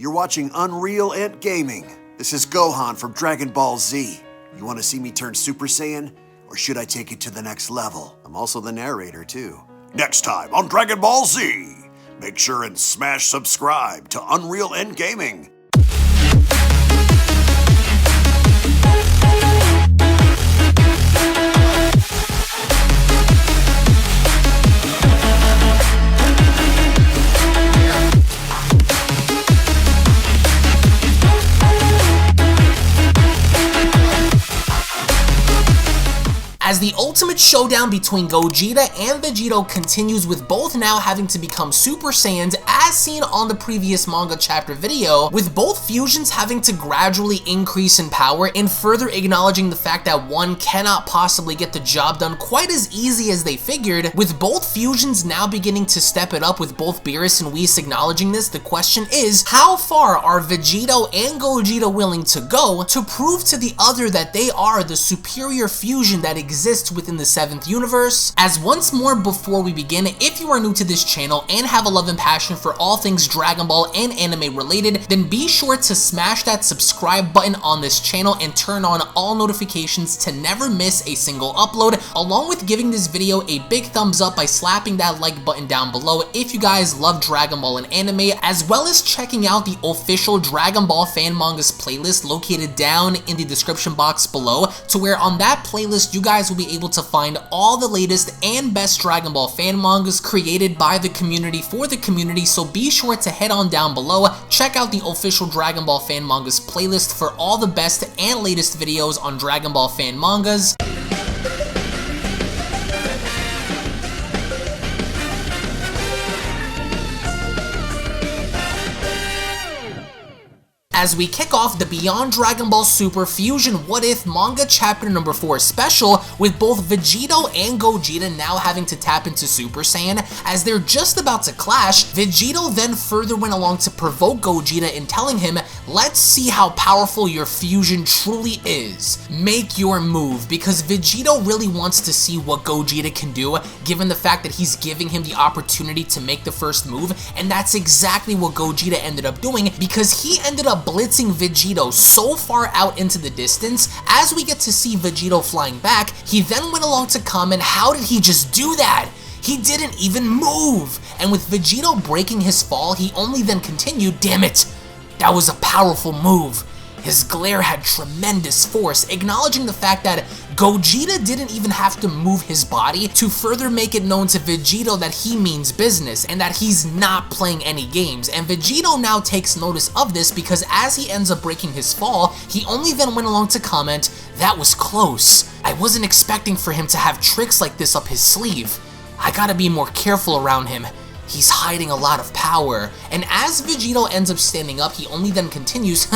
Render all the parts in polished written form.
You're watching UnrealEntGaming. This is Gohan from Dragon Ball Z. You want to see me turn Super Saiyan? Or should I take it to the next level? I'm also the narrator, too. Next time on Dragon Ball Z, make sure and smash subscribe to UnrealEntGaming. As the ultimate showdown between Gogeta and Vegito continues, with both now having to become Super Saiyans as seen on the previous manga chapter video, with both fusions having to gradually increase in power and further acknowledging the fact that one cannot possibly get the job done quite as easy as they figured, with both fusions now beginning to step it up, with both Beerus and Whis acknowledging this. The question is, how far are Vegito and Gogeta willing to go to prove to the other that they are the superior fusion that exists within the 7th universe? As once more before we begin, if you are new to this channel and have a love and passion for all things Dragon Ball and anime related, then be sure to smash that subscribe button on this channel and turn on all notifications to never miss a single upload, along with giving this video a big thumbs up by slapping that like button down below if you guys love Dragon Ball and anime, as well as checking out the official Dragon Ball fan mangas playlist located down in the description box below, to where on that playlist you guys will be able to find all the latest and best Dragon Ball fan mangas created by the community for the community. So be sure to head on down below, check out the official Dragon Ball fan mangas playlist for all the best and latest videos on Dragon Ball fan mangas. As we kick off the Beyond Dragon Ball Super Fusion What If Manga Chapter number 4 special, with both Vegito and Gogeta now having to tap into Super Saiyan. As they're just about to clash, Vegito then further went along to provoke Gogeta in telling him, let's see how powerful your fusion truly is. Make your move, because Vegito really wants to see what Gogeta can do, given the fact that he's giving him the opportunity to make the first move, and that's exactly what Gogeta ended up doing, because he ended up blitzing Vegito so far out into the distance. As we get to see Vegito flying back, he then went along to comment, how did he just do that? He didn't even move. And with Vegito breaking his fall, he only then continued, damn it, that was a powerful move. His glare had tremendous force, acknowledging the fact that Gogeta didn't even have to move his body to further make it known to Vegito that he means business and that he's not playing any games. And Vegito now takes notice of this, because as he ends up breaking his fall, he only then went along to comment, that was close. I wasn't expecting for him to have tricks like this up his sleeve. I gotta be more careful around him. He's hiding a lot of power. And as Vegito ends up standing up, he only then continues,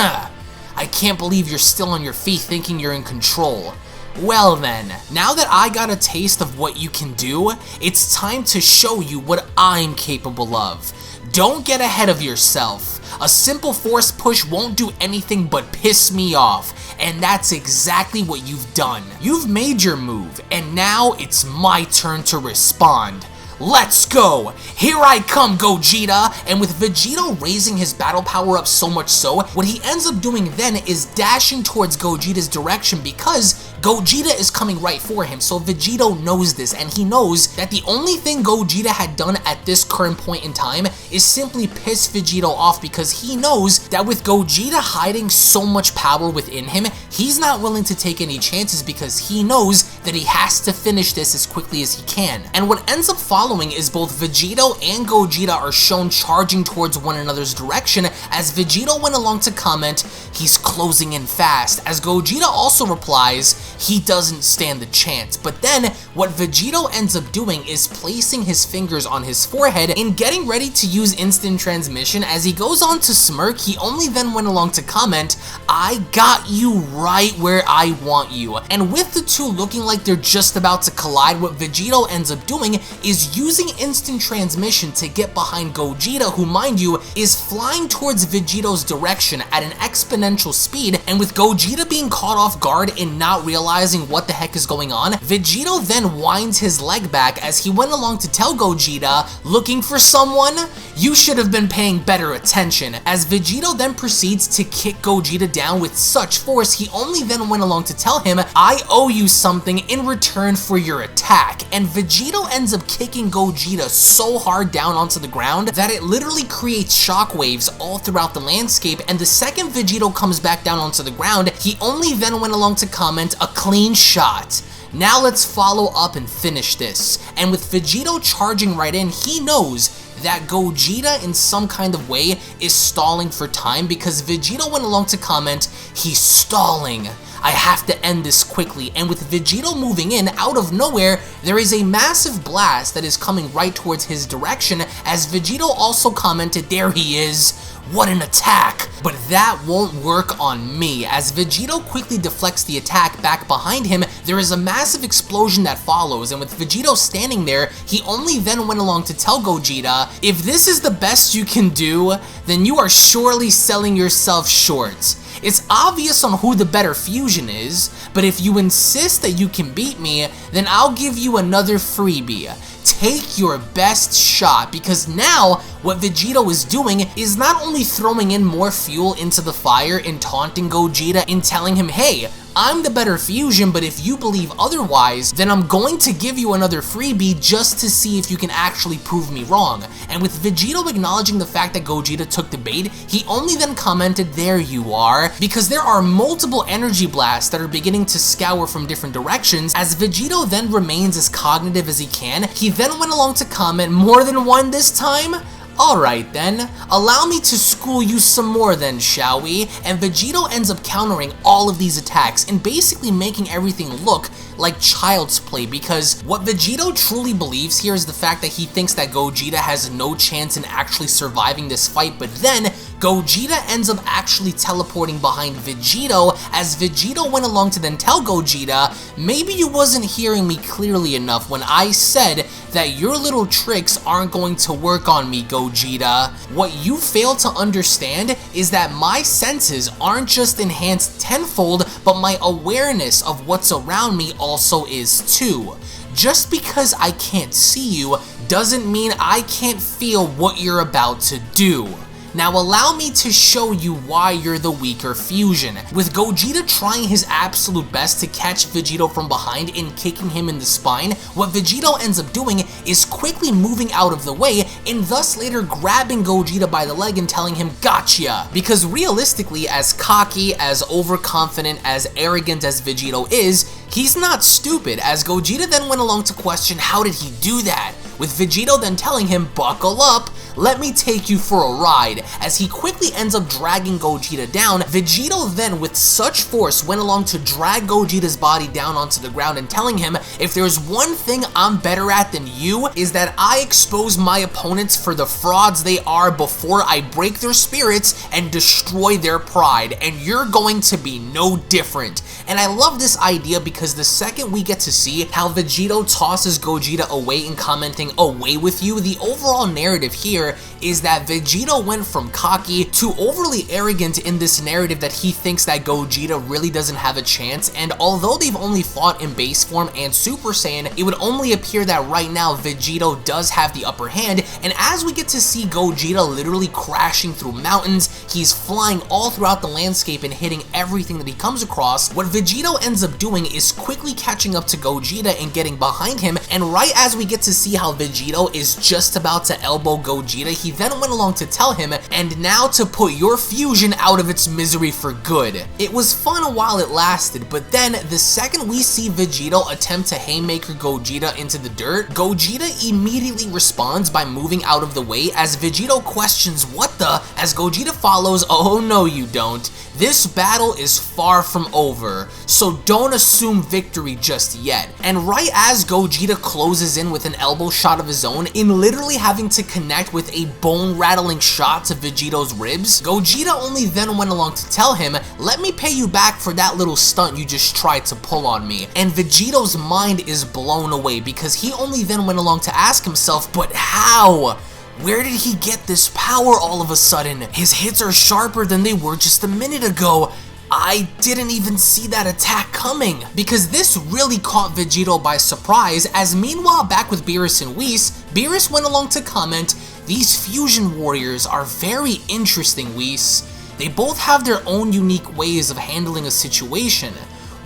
I can't believe you're still on your feet thinking you're in control. Well then, now that I got a taste of what you can do, it's time to show you what I'm capable of. Don't get ahead of yourself. A simple force push won't do anything but piss me off, and that's exactly what you've done. You've made your move, and now it's my turn to respond. Let's go! Here I come, Gogeta! And with Vegito raising his battle power up so much so, what he ends up doing then is dashing towards Gogeta's direction, because Gogeta is coming right for him. So Vegito knows this, and he knows that the only thing Gogeta had done at this current point in time is simply piss Vegito off, because he knows that with Gogeta hiding so much power within him, he's not willing to take any chances, because he knows that he has to finish this as quickly as he can. And what ends up following is both Vegito and Gogeta are shown charging towards one another's direction, as Vegito went along to comment, he's closing in fast, as Gogeta also replies, he doesn't stand the chance. But then, what Vegito ends up doing is placing his fingers on his forehead and getting ready to use instant transmission. As he goes on to smirk, he only then went along to comment, I got you right where I want you. And with the two looking like they're just about to collide, what Vegito ends up doing is using instant transmission to get behind Gogeta, who, mind you, is flying towards Vegito's direction at an exponential speed. And with Gogeta being caught off guard and not realizing realizing what the heck is going on, Vegito then winds his leg back as he went along to tell Gogeta, "Looking for someone? You should have been paying better attention." As Vegito then proceeds to kick Gogeta down with such force, he only then went along to tell him, "I owe you something in return for your attack." And Vegito ends up kicking Gogeta so hard down onto the ground that it literally creates shockwaves all throughout the landscape, and the second Vegito comes back down onto the ground, he only then went along to comment, "A clean shot." Now let's follow up and finish this. And with Vegito charging right in, he knows that Gogeta in some kind of way is stalling for time, because Vegito went along to comment, "He's stalling. I have to end this quickly." And with Vegito moving in, out of nowhere, there is a massive blast that is coming right towards his direction, as Vegito also commented, "There he is. What an attack!" But that won't work on me. As Vegito quickly deflects the attack back behind him, there is a massive explosion that follows, and with Vegito standing there, he only then went along to tell Gogeta, "If this is the best you can do, then you are surely selling yourself short. It's obvious on who the better fusion is, but if you insist that you can beat me, then I'll give you another freebie. Take your best shot," because now what Vegito is doing is not only throwing in more fuel into the fire and taunting Gogeta and telling him, "Hey, I'm the better fusion, but if you believe otherwise, then I'm going to give you another freebie just to see if you can actually prove me wrong." And with Vegito acknowledging the fact that Gogeta took the bait, he only then commented, "There you are," because there are multiple energy blasts that are beginning to scour from different directions. As Vegito then remains as cognitive as he can, he then went along to comment, "More than one this time? Alright then, allow me to school you some more then, shall we?" And Vegito ends up countering all of these attacks and basically making everything look like child's play, because what Vegito truly believes here is the fact that he thinks that Gogeta has no chance in actually surviving this fight, but then Gogeta ends up actually teleporting behind Vegito, as Vegito went along to then tell Gogeta, "Maybe you wasn't hearing me clearly enough when I said that your little tricks aren't going to work on me, Gogeta. What you fail to understand is that my senses aren't just enhanced tenfold, but my awareness of what's around me also is too. Just because I can't see you doesn't mean I can't feel what you're about to do. Now allow me to show you why you're the weaker fusion." With Gogeta trying his absolute best to catch Vegito from behind and kicking him in the spine, what Vegito ends up doing is quickly moving out of the way and thus later grabbing Gogeta by the leg and telling him, "Gotcha!" Because realistically, as cocky, as overconfident, as arrogant as Vegito is, he's not stupid, as Gogeta then went along to question how did he do that, with Vegito then telling him, "Buckle up, let me take you for a ride." As he quickly ends up dragging Gogeta down, Vegito then with such force went along to drag Gogeta's body down onto the ground and telling him, "If there's one thing I'm better at than you, is that I expose my opponents for the frauds they are before I break their spirits and destroy their pride, and you're going to be no different." And I love this idea because the second we get to see how Vegito tosses Gogeta away and commenting, "Away with you," the overall narrative here is that Vegito went from cocky to overly arrogant in this narrative that he thinks that Gogeta really doesn't have a chance, and although they've only fought in base form and Super Saiyan, it would only appear that right now Vegito does have the upper hand, and as we get to see Gogeta literally crashing through mountains, he's flying all throughout the landscape and hitting everything that he comes across, what Vegito ends up doing is quickly catching up to Gogeta and getting behind him, and right as we get to see how Vegito is just about to elbow Gogeta, he then went along to tell him, "And now to put your fusion out of its misery for good." It was fun while it lasted, but then the second we see Vegito attempt to haymaker Gogeta into the dirt, Gogeta immediately responds by moving out of the way, as Vegito questions what the, as Gogeta follows, "Oh no you don't. This battle is far from over, so don't assume victory just yet." And right as Gogeta closes in with an elbow shot of his own, in literally having to connect with a bone-rattling shot to Vegito's ribs, Gogeta only then went along to tell him, "Let me pay you back for that little stunt you just tried to pull on me." And Vegito's mind is blown away because he only then went along to ask himself, "But how? Where did he get this power all of a sudden? His hits are sharper than they were just a minute ago. I didn't even see that attack coming, because this really caught Vegito by surprise, as meanwhile back with Beerus and Whis, Beerus went along to comment, "These fusion warriors are very interesting, Whis. They both have their own unique ways of handling a situation.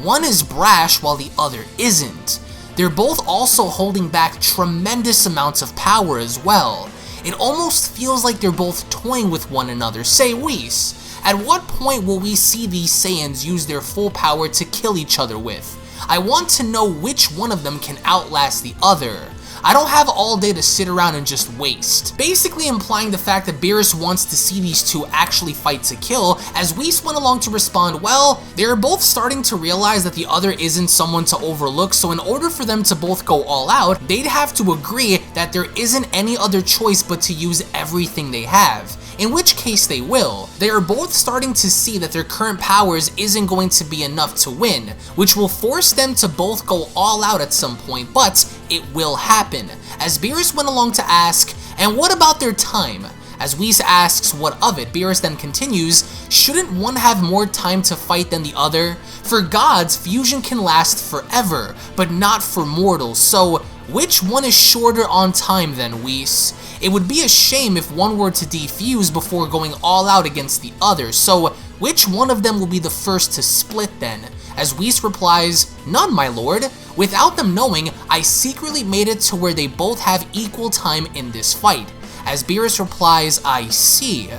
One is brash while the other isn't. They're both also holding back tremendous amounts of power as well. It almost feels like they're both toying with one another. Say, Whis, at what point will we see these Saiyans use their full power to kill each other with? I want to know which one of them can outlast the other. I don't have all day to sit around and just waste." Basically implying the fact that Beerus wants to see these two actually fight to kill, as Whis went along to respond, well, they're both starting to realize that the other isn't someone to overlook, so in order for them to both go all out, they'd have to agree that there isn't any other choice but to use everything they have. In which case they will. They are both starting to see that their current powers isn't going to be enough to win, which will force them to both go all out at some point, but it will happen. As Beerus went along to ask, "And what about their time?" As Whis asks what of it, Beerus then continues, "Shouldn't one have more time to fight than the other? For gods, fusion can last forever, but not for mortals, so which one is shorter on time then, Whis? It would be a shame if one were to defuse before going all out against the other, so which one of them will be the first to split then?" As Whis replies, "None, my lord. Without them knowing, I secretly made it to where they both have equal time in this fight." As Beerus replies, "I see.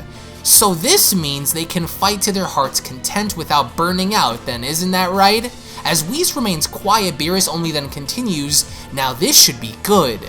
So this means they can fight to their heart's content without burning out then, isn't that right?" As Whis remains quiet, Beerus only then continues, "Now this should be good.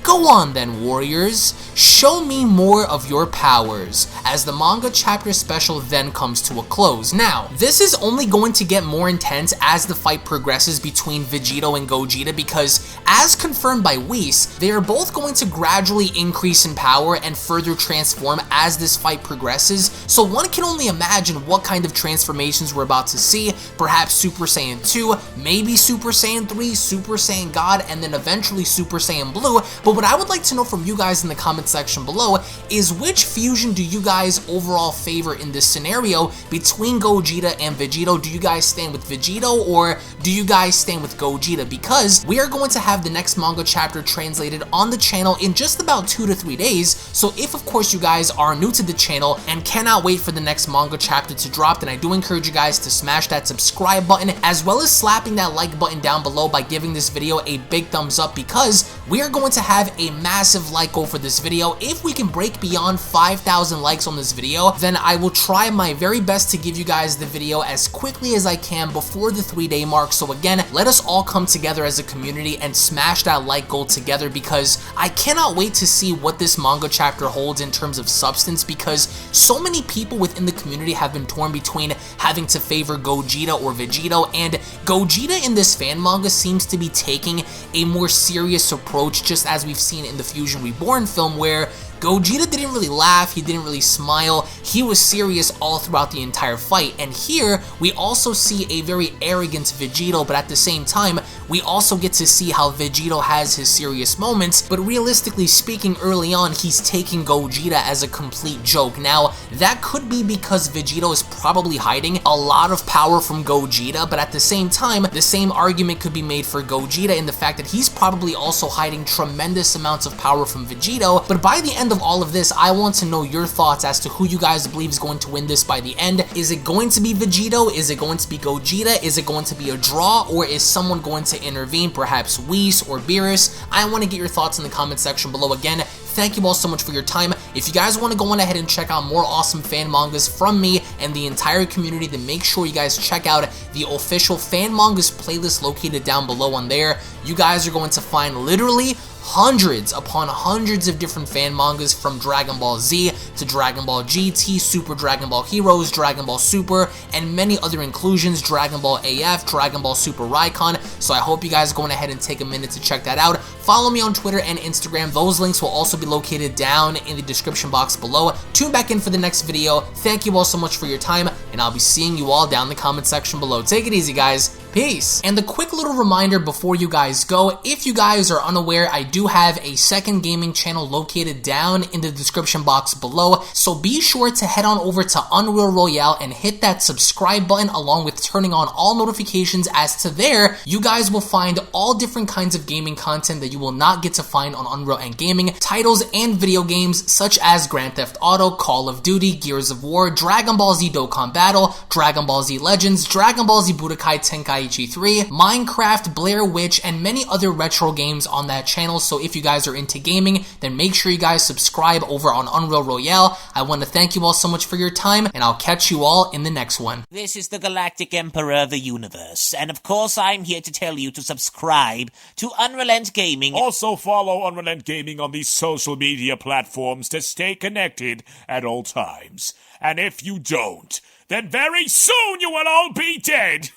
Go on then, warriors. Show me more of your powers," as the manga chapter special then comes to a close. Now, this is only going to get more intense as the fight progresses between Vegito and Gogeta, because as confirmed by Whis, they are both going to gradually increase in power and further transform as this fight progresses, so one can only imagine what kind of transformations we're about to see. Perhaps Super Saiyan 2, maybe Super Saiyan 3, Super Saiyan God, and then eventually Super Saiyan Blue. But what I would like to know from you guys in the comment section below is which fusion do you guys overall favor in this scenario between Gogeta and Vegito? Do you guys stand with Vegito or do you guys stand with Gogeta? Because we are going to have the next manga chapter translated on the channel in just about 2 to 3 days. So if of course you guys are new to the channel and cannot wait for the next manga chapter to drop, then I do encourage you guys to smash that subscribe button as well as slapping that like button down below by giving this video a big thumbs up, because we are going to have a massive like goal for this video. If we can break beyond 5,000 likes on this video, then I will try my very best to give you guys the video as quickly as I can before the 3-day mark. So again, let us all come together as a community and smash that like goal together, because I cannot wait to see what this manga chapter holds in terms of substance, because so many people within the community have been torn between having to favor Gogeta or Vegito, and Gogeta in this fan manga seems to be taking a more serious approach, just as we've seen in the Fusion Reborn film, where Gogeta didn't really laugh, he didn't really smile, he was serious all throughout the entire fight. And here, we also see a very arrogant Vegito, but at the same time, we also get to see how Vegito has his serious moments, but realistically speaking, early on, he's taking Gogeta as a complete joke. Now, that could be because Vegito is probably hiding a lot of power from Gogeta, but at the same time, the same argument could be made for Gogeta in the fact that he's probably also hiding tremendous amounts of power from Vegito. But by the end of all of this, I want to know your thoughts as to who you guys believe is going to win this by the end. Is it going to be Vegito? Is it going to be Gogeta? Is it going to be a draw? Or is someone going to intervene, perhaps Whis or Beerus? I want to get your thoughts in the comment section below. Again, thank you all so much for your time. If you guys want to go on ahead and check out more awesome fan mangas from me and the entire community, then make sure you guys check out the official fan mangas playlist located down below on there. You guys are going to find literally hundreds upon hundreds of different fan mangas, from Dragon Ball Z to Dragon Ball GT, Super Dragon Ball Heroes, Dragon Ball Super, and many other inclusions, Dragon Ball AF, Dragon Ball Super Raikon. So I hope you guys are going ahead and take a minute to check that out. Follow me on Twitter and Instagram. Those links will also be located down in the description box below. Tune back in for the next video. Thank you all so much for your time, and I'll be seeing you all down in the comment section below. Take it easy, guys. Peace. And the quick little reminder before you guys go, if you guys are unaware, I do have a second gaming channel located down in the description box below, so be sure to head on over to Unreal Royale and hit that subscribe button along with turning on all notifications, as to there, you guys will find all different kinds of gaming content that you will not get to find on UnrealEntGaming, titles and video games such as Grand Theft Auto, Call of Duty, Gears of War, Dragon Ball Z Dokkan Battle, Dragon Ball Z Legends, Dragon Ball Z Budokai Tenkaichi 3, Minecraft, Blair Witch, and many other retro games on that channel. So if you guys are into gaming, then make sure you guys subscribe over on Unreal Royale. I want to thank you all so much for your time, and I'll catch you all in the next one. This is the Galactic Emperor of the Universe, and of course I'm here to tell you to subscribe to UnrealEntGaming. Also follow UnrealEntGaming on these social media platforms to stay connected at all times. And if you don't, then very soon you will all be dead!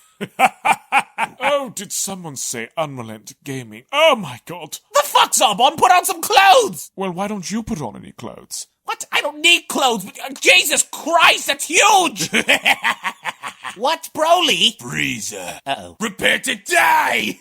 Oh, did someone say UnrealEntGaming? Oh my god. The fuck's up, on? Put on some clothes! Well, why don't you put on any clothes? What? I don't need clothes. Jesus Christ, that's huge! What, Broly? Freezer. Uh-oh. Prepare to die!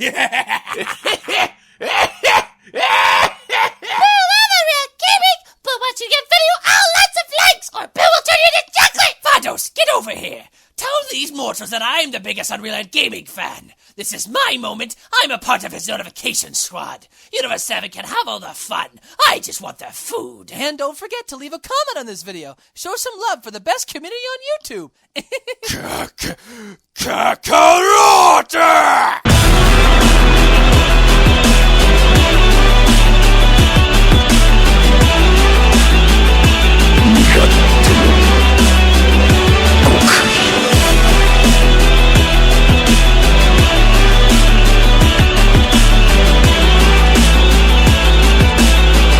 But once you get video, lots of likes, or Bill will turn you into chocolate! Vados, get over here! Tell these mortals that I'm the biggest UnrealEntGaming fan. This is my moment. I'm a part of his notification squad. Universe 7 can have all the fun. I just want the food. And don't forget to leave a comment on this video. Show some love for the best community on YouTube. Kakarota!